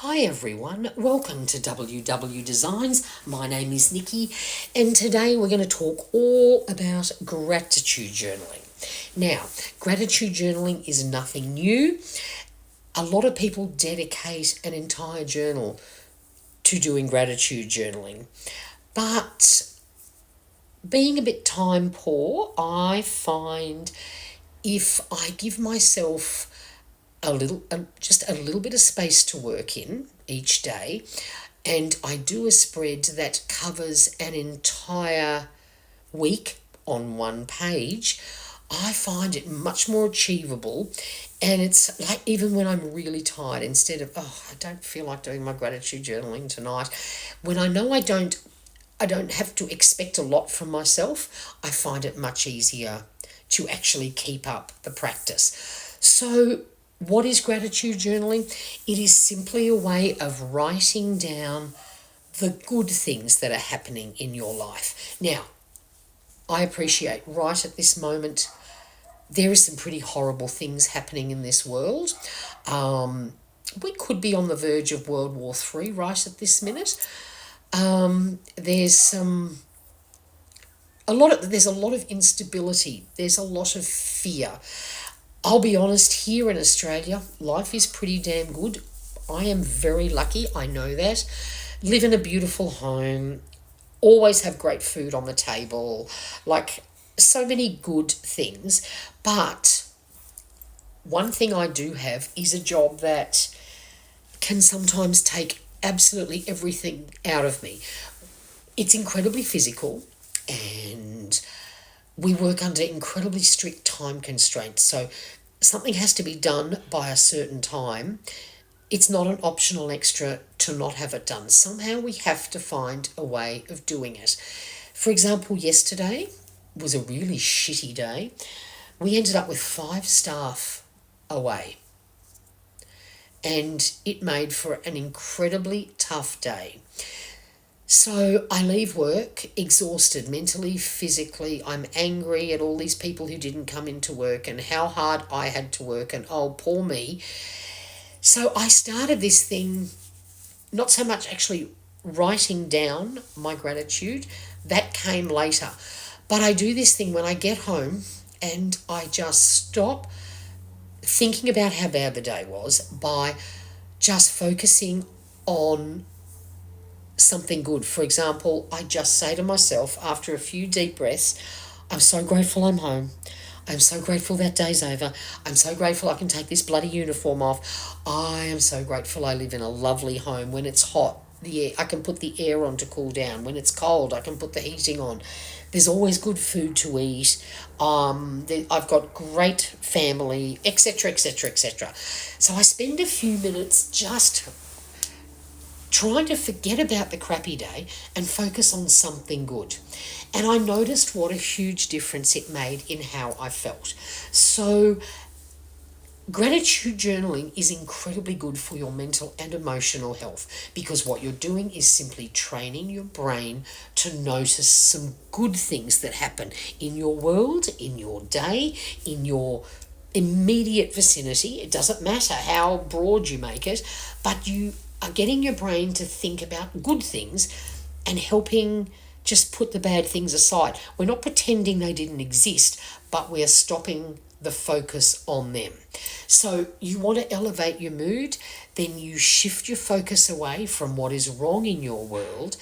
Hi everyone, welcome to WW Designs. My name is Nikki and today we're going to talk all about gratitude journaling. Now, gratitude journaling is nothing new. A lot of people dedicate an entire journal to doing gratitude journaling. But being a bit time poor, I find if I give myself just a little bit of space to work in each day, and I do a spread that covers an entire week on one page, I find it much more achievable. And it's like, even when I'm really tired, instead of, I don't feel like doing my gratitude journaling tonight, when I know I don't have to expect a lot from myself, I find it much easier to actually keep up the practice. So what is gratitude journaling? It is simply a way of writing down the good things that are happening in your life. Now, I appreciate right at this moment, there are some pretty horrible things happening in this world. We could be on the verge of World War III right at this minute. There's a lot of instability. There's a lot of fear. I'll be honest, here in Australia, life is pretty damn good. I am very lucky, I know that. Live in a beautiful home, always have great food on the table, like so many good things. But one thing I do have is a job that can sometimes take absolutely everything out of me. It's incredibly physical and we work under incredibly strict time constraints. So something has to be done by a certain time. It's not an optional extra to not have it done. Somehow we have to find a way of doing it. For example, yesterday was a really shitty day. We ended up with 5 staff away. And it made for an incredibly tough day. So I leave work exhausted mentally, physically. I'm angry at all these people who didn't come into work and how hard I had to work, and oh, poor me. So I started this thing, not so much actually writing down my gratitude, that came later. But I do this thing when I get home and I just stop thinking about how bad the day was by just focusing on something good. For example, I just say to myself after a few deep breaths, I'm so grateful I'm home. I'm so grateful that day's over. I'm so grateful I can take this bloody uniform off. I am so grateful I live in a lovely home. When it's hot, I can put the air on to cool down. When it's cold, I can put the heating on. There's always good food to eat. I've got great family, etc., etc., etc. So I spend a few minutes just trying to forget about the crappy day and focus on something good. And I noticed what a huge difference it made in how I felt. So gratitude journaling is incredibly good for your mental and emotional health, because what you're doing is simply training your brain to notice some good things that happen in your world, in your day, in your immediate vicinity. It doesn't matter how broad you make it, but you are getting your brain to think about good things and helping just put the bad things aside. We're not pretending they didn't exist, but we're stopping the focus on them. So you want to elevate your mood, then you shift your focus away from what is wrong in your world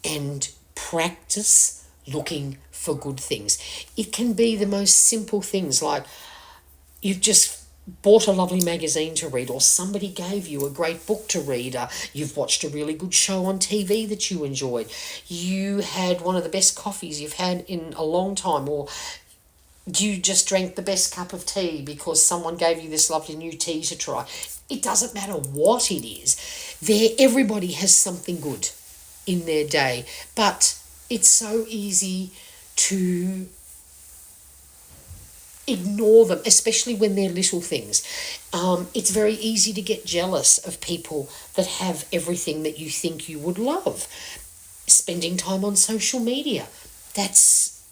and practice looking for good things. It can be the most simple things, like you've just bought a lovely magazine to read, or somebody gave you a great book to read, you've watched a really good show on TV that you enjoyed, you had one of the best coffees you've had in a long time, or you just drank the best cup of tea because someone gave you this lovely new tea to try. It doesn't matter what it is. Everybody has something good in their day, but it's so easy to ignore them, especially when they're little things. It's very easy to get jealous of people that have everything that you think you would love. Spending time on social media, that's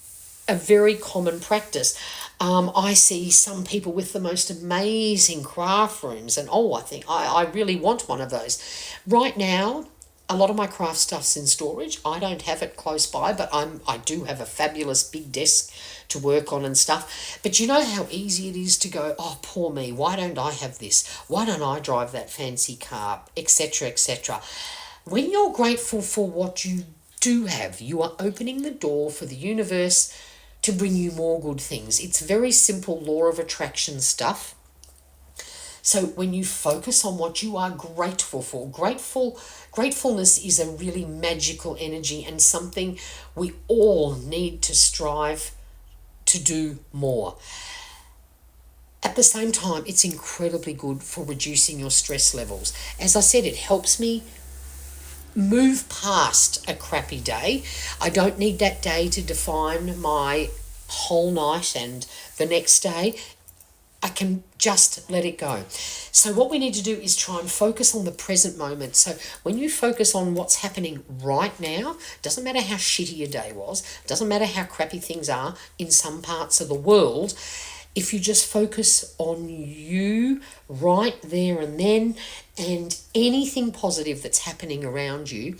a very common practice. I see some people with the most amazing craft rooms, and I think I really want one of those. Right now, a lot of my craft stuff's in storage. I don't have it close by, but I do have a fabulous big desk to work on and stuff. But you know how easy it is to go, oh, poor me, why don't I have this? Why don't I drive that fancy car, etc., etc. When you're grateful for what you do have, you are opening the door for the universe to bring you more good things. It's very simple law of attraction stuff. So when you focus on what you are grateful for, gratefulness is a really magical energy and something we all need to strive to do more. At the same time, it's incredibly good for reducing your stress levels. As I said, it helps me move past a crappy day. I don't need that day to define my whole night and the next day. I can just let it go. So what we need to do is try and focus on the present moment. So when you focus on what's happening right now, doesn't matter how shitty your day was, doesn't matter how crappy things are in some parts of the world, if you just focus on you right there and then and anything positive that's happening around you,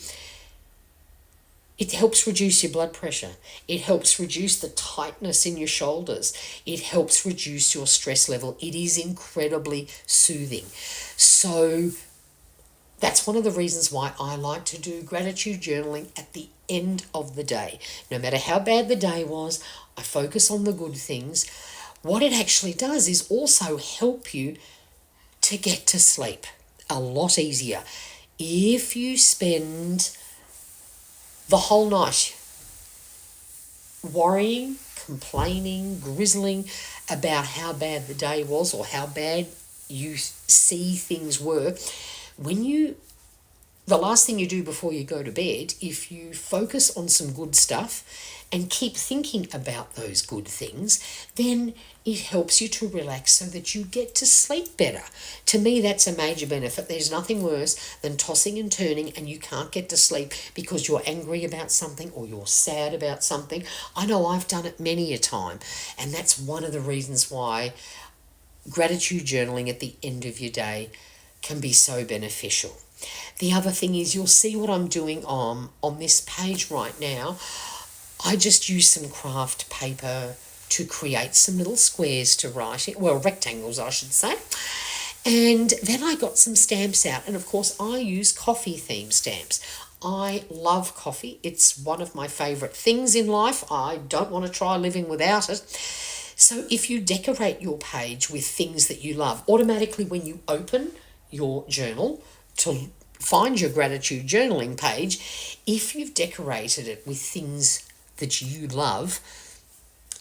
it helps reduce your blood pressure. It helps reduce the tightness in your shoulders. It helps reduce your stress level. It is incredibly soothing. So that's one of the reasons why I like to do gratitude journaling at the end of the day. No matter how bad the day was, I focus on the good things. What it actually does is also help you to get to sleep a lot easier. If you spend the whole night worrying, complaining, grizzling about how bad the day was or how bad you see things were, the last thing you do before you go to bed, if you focus on some good stuff and keep thinking about those good things, then it helps you to relax so that you get to sleep better. To me, that's a major benefit. There's nothing worse than tossing and turning and you can't get to sleep because you're angry about something or you're sad about something. I know I've done it many a time, and that's one of the reasons why gratitude journaling at the end of your day can be so beneficial. The other thing is, you'll see what I'm doing on this page right now. I just use some craft paper to create some little squares to write it, well, rectangles, I should say. And then I got some stamps out, and of course I use coffee theme stamps. I love coffee. It's one of my favourite things in life. I don't want to try living without it. So if you decorate your page with things that you love, automatically when you open your journal to find your gratitude journaling page, if you've decorated it with things that you love,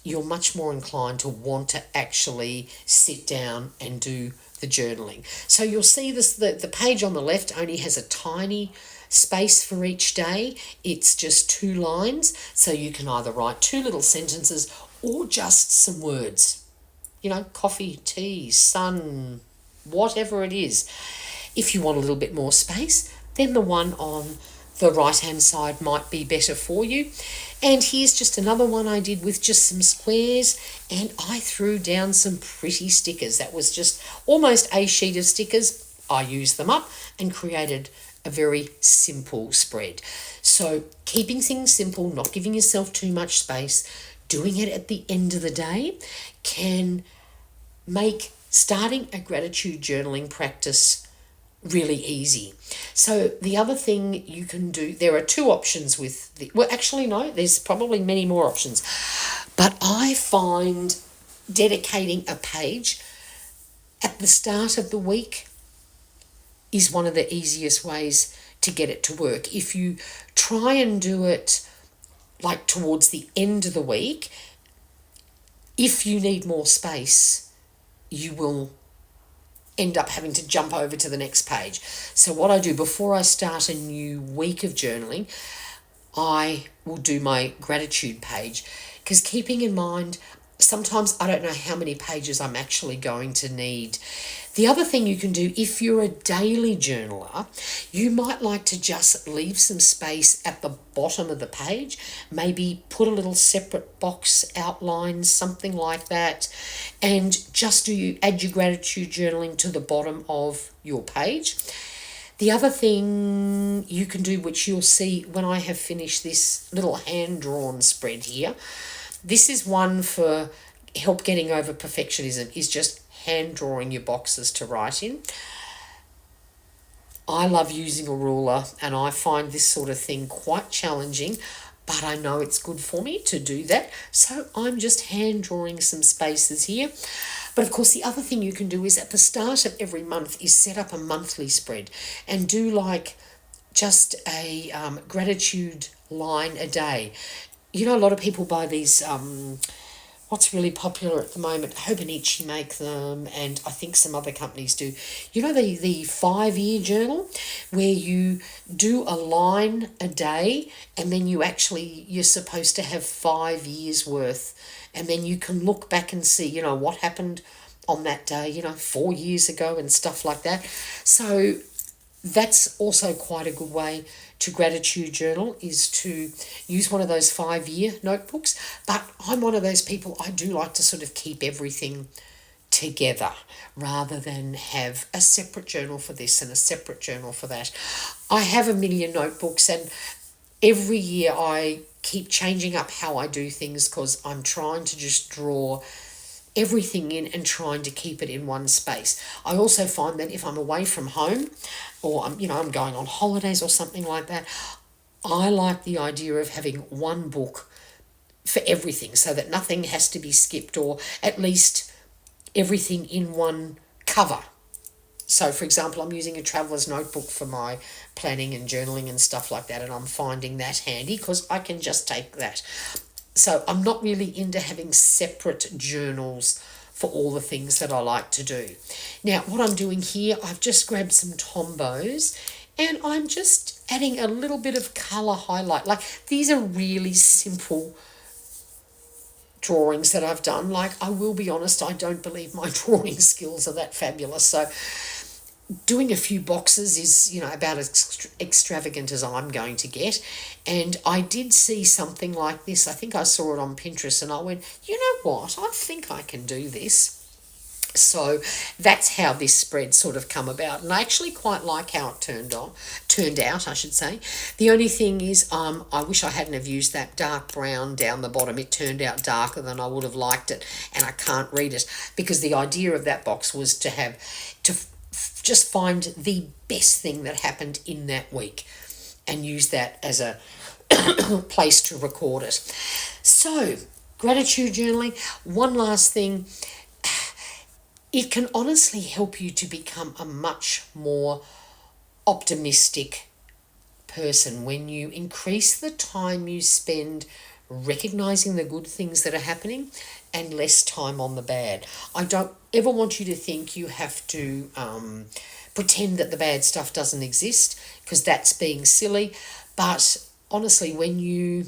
you're much more inclined to want to actually sit down and do the journaling. So you'll see this, the page on the left only has a tiny space for each day. It's just 2 lines, so you can either write 2 little sentences or just some words. You know, coffee, tea, sun, whatever it is. If you want a little bit more space, then the one on the right-hand side might be better for you. And here's just another one I did with just some squares, and I threw down some pretty stickers. That was just almost a sheet of stickers. I used them up and created a very simple spread. So keeping things simple, not giving yourself too much space, doing it at the end of the day can make starting a gratitude journaling practice really easy. So the other thing you can do, there are 2 options with there's probably many more options, but I find dedicating a page at the start of the week is one of the easiest ways to get it to work. If you try and do it like towards the end of the week, if you need more space, you will end up having to jump over to the next page. So what I do before I start a new week of journaling, I will do my gratitude page, because keeping in mind sometimes I don't know how many pages I'm actually going to need. The other thing you can do, if you're a daily journaler, you might like to just leave some space at the bottom of the page, maybe put a little separate box outline, something like that, and just add your gratitude journaling to the bottom of your page. The other thing you can do, which you'll see when I have finished this little hand-drawn spread here, this is one for help getting over perfectionism, is just hand drawing your boxes to write in. I love using a ruler, and I find this sort of thing quite challenging, but I know it's good for me to do that. So I'm just hand drawing some spaces here. But of course, the other thing you can do is at the start of every month is set up a monthly spread and do like just a gratitude line a day. You know, a lot of people buy these, what's really popular at the moment, Hobonichi make them, and I think some other companies do. You know, the 5-year journal, where you do a line a day, and then you're supposed to have 5 years worth, and then you can look back and see, you know, what happened on that day, you know, 4 years ago and stuff like that. So that's also quite a good way to gratitude journal, is to use one of those 5-year notebooks. But I'm one of those people, I do like to sort of keep everything together rather than have a separate journal for this and a separate journal for that. I have a million notebooks, and every year I keep changing up how I do things because I'm trying to just draw everything in and trying to keep it in one space. I also find that if I'm away from home, or I'm going on holidays or something like that, I like the idea of having one book for everything, so that nothing has to be skipped, or at least everything in one cover. So, for example, I'm using a traveller's notebook for my planning and journaling and stuff like that, and I'm finding that handy because I can just take that. So I'm not really into having separate journals for all the things that I like to do. Now, what I'm doing here, I've just grabbed some Tombows, and I'm just adding a little bit of colour highlight. Like, these are really simple drawings that I've done. Like, I will be honest, I don't believe my drawing skills are that fabulous. So doing a few boxes is, about as extravagant as I'm going to get. And I did see something like this. I think I saw it on Pinterest, and I went, you know what? I think I can do this. So that's how this spread sort of come about. And I actually quite like how it turned out, I should say. The only thing is, I wish I hadn't have used that dark brown down the bottom. It turned out darker than I would have liked it, and I can't read it, because the idea of that box was to just find the best thing that happened in that week and use that as a place to record it. So, gratitude journaling, one last thing, it can honestly help you to become a much more optimistic person when you increase the time you spend recognizing the good things that are happening and less time on the bad. I don't ever want you to think you have to pretend that the bad stuff doesn't exist, because that's being silly. But honestly, when you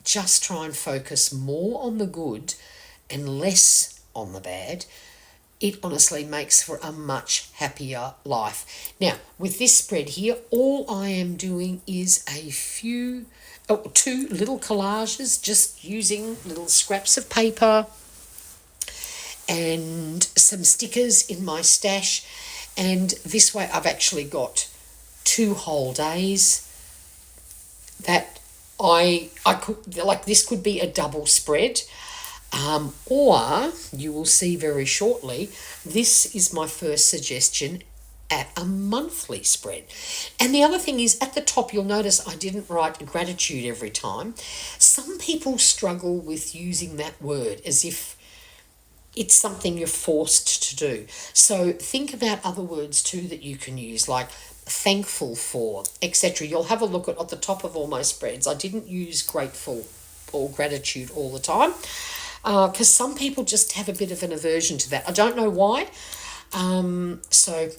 just try and focus more on the good and less on the bad, it honestly makes for a much happier life. Now, with this spread here, all I am doing is two little collages, just using little scraps of paper and some stickers in my stash. And this way I've actually got 2 whole days that I could, like, this could be a double spread. Or you will see very shortly, this is my first suggestion at a monthly spread. And the other thing is, at the top you'll notice I didn't write gratitude every time. Some people struggle with using that word as if it's something you're forced to do. So think about other words too that you can use, like thankful for, etc. You'll have a look at the top of all my spreads. I didn't use grateful or gratitude all the time, because some people just have a bit of an aversion to that. I don't know why. So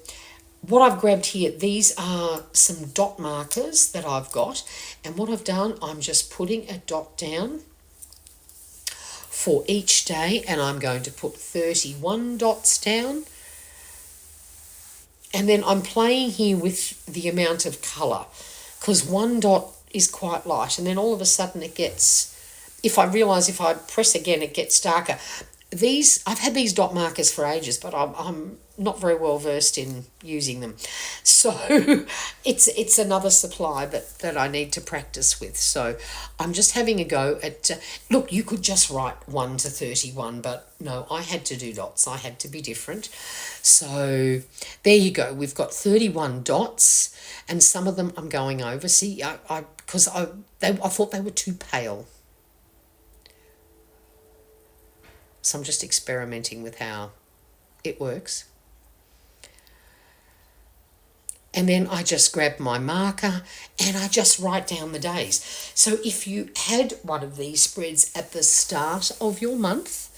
what I've grabbed here, these are some dot markers that I've got, and what I've done, I'm just putting a dot down for each day, and I'm going to put 31 dots down. And then I'm playing here with the amount of colour, because 1 dot is quite light, and then all of a sudden it gets, if I realise if I press again it gets darker. I've had these dot markers for ages, but I'm not very well versed in using them. So it's another supply that I need to practice with. So I'm just having a go at, look, you could just write 1 to 31, but no, I had to do dots. I had to be different. So there you go. We've got 31 dots, and some of them I'm going over. See, I thought they were too pale. So I'm just experimenting with how it works. And then I just grab my marker and I just write down the days. So if you had one of these spreads at the start of your month,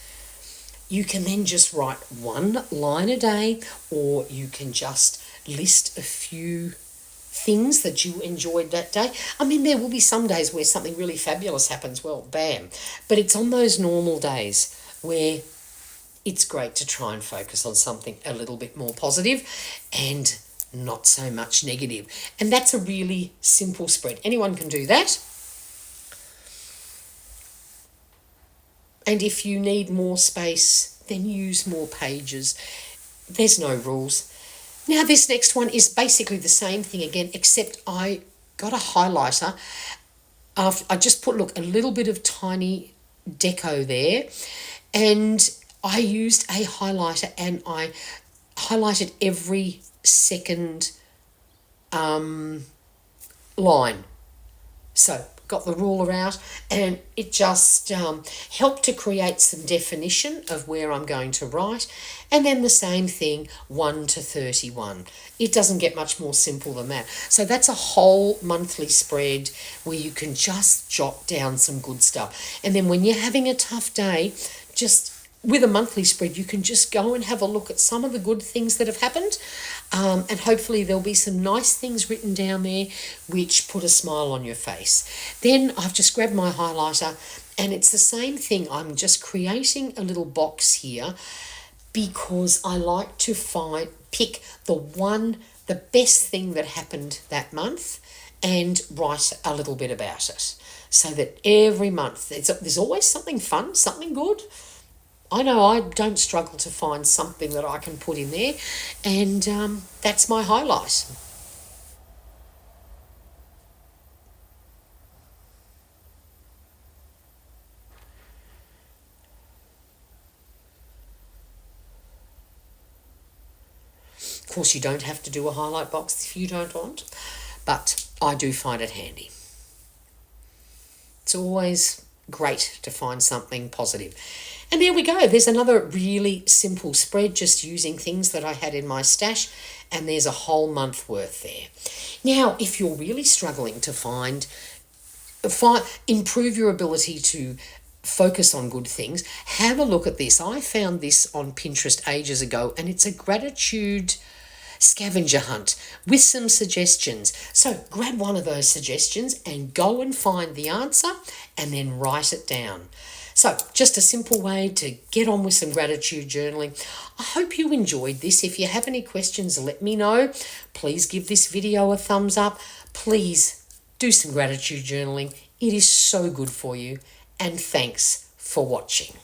you can then just write 1 line a day, or you can just list a few things that you enjoyed that day. I mean, there will be some days where something really fabulous happens, well, bam. But it's on those normal days where it's great to try and focus on something a little bit more positive and not so much negative. And that's a really simple spread. Anyone can do that. And if you need more space, then use more pages. There's no rules. Now, this next one is basically the same thing again, except I got a highlighter. I just put, look, a little bit of tiny deco there. And I used a highlighter and I highlighted every second line. So got the ruler out, and it just helped to create some definition of where I'm going to write. And then the same thing, 1 to 31. It doesn't get much more simple than that. So that's a whole monthly spread where you can just jot down some good stuff. And then when you're having a tough day, just with a monthly spread, you can just go and have a look at some of the good things that have happened, and hopefully there'll be some nice things written down there which put a smile on your face. Then I've just grabbed my highlighter, and it's the same thing. I'm just creating a little box here because I like to pick the best thing that happened that month and write a little bit about it, so that every month there's always something fun, something good. I know I don't struggle to find something that I can put in there, and that's my highlight. Of course, you don't have to do a highlight box if you don't want, but I do find it handy. It's always great to find something positive. And there we go. There's another really simple spread, just using things that I had in my stash, and there's a whole month worth there. Now, if you're really struggling to improve your ability to focus on good things, have a look at this. I found this on Pinterest ages ago, and it's a gratitude scavenger hunt with some suggestions. So grab one of those suggestions and go and find the answer and then write it down. So just a simple way to get on with some gratitude journaling. I hope you enjoyed this. If you have any questions, let me know. Please give this video a thumbs up. Please do some gratitude journaling. It is so good for you. And thanks for watching.